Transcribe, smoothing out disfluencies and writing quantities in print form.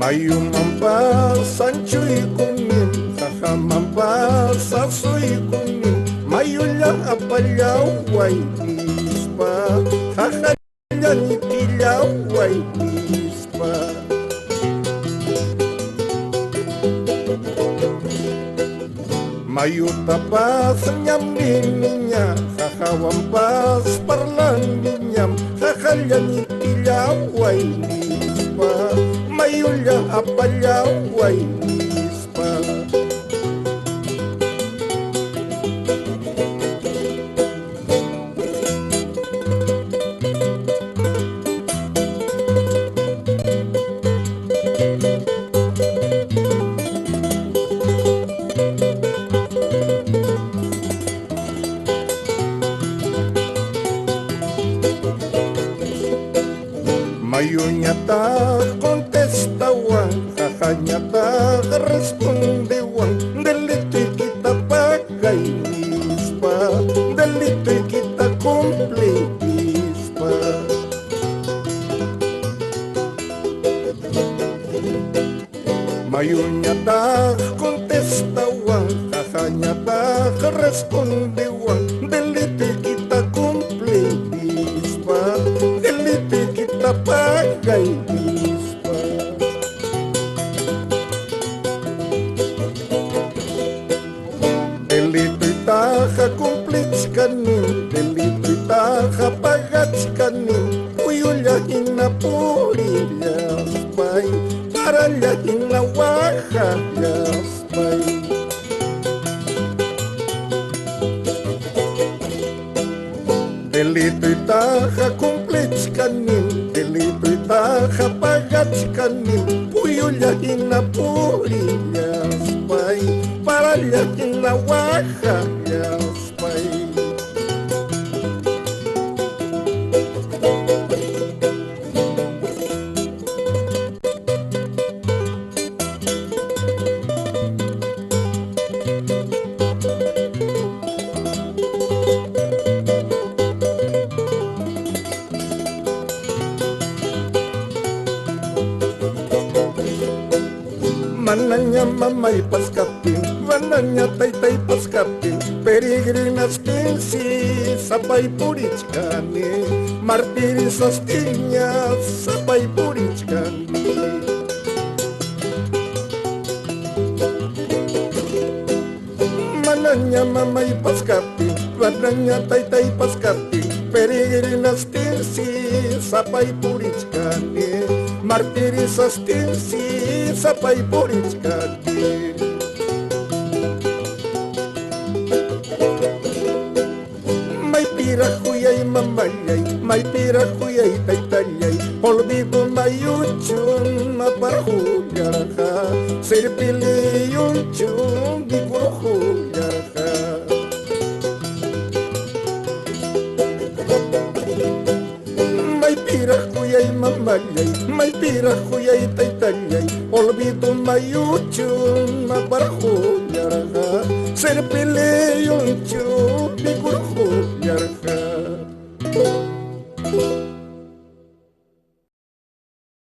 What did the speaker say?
Mayumampa sanchuy kumin, kakamampa sasuy kumin, mayula apalaway ispa, kakalyan itilaway ispa. Mayutapas nyamininya, kakawampas parlandinyam, kakalyan itilaway ispa, mayula apalaway ispa. Mayunya tak kontestawan, kakaknya tak respondewan, delito kita pakai ispa, delito kita komplit ispa. Mayunya tak kontestawan, kakaknya tak respondewan, delito kita komplit ispa, delito kita pakai ispa. Delito itaka kumplitskanin, delito itaka pagatskanin, uyulahin na purilaspay, para lahin na wakalaspay. Delito itaka kumplitskanin, delito itaka pagatskanin, uyulahin na purilaspay, para lahin na wakalaspay. Mananya mamay paskapin, mananya taytay paskapin, peregrinas pinsi, sapay purichkani, martiris astiñas, sapay purichkani. Mananya mamay paskapin, mananya taytay paskapin, peregrinas pinsi, sapay purichkani, martiris astinsi, sapay purichkani. May pira kuyay mamayay, may pira kuyay taytayay, olvido mayuchun maparhuyar ka, sirpili yunchun di kurhuyar ka. May pira kuyay mamayay, may pira kuyay taytayay, olvido mayuchun maparhuyar ka, sirpili yunchun di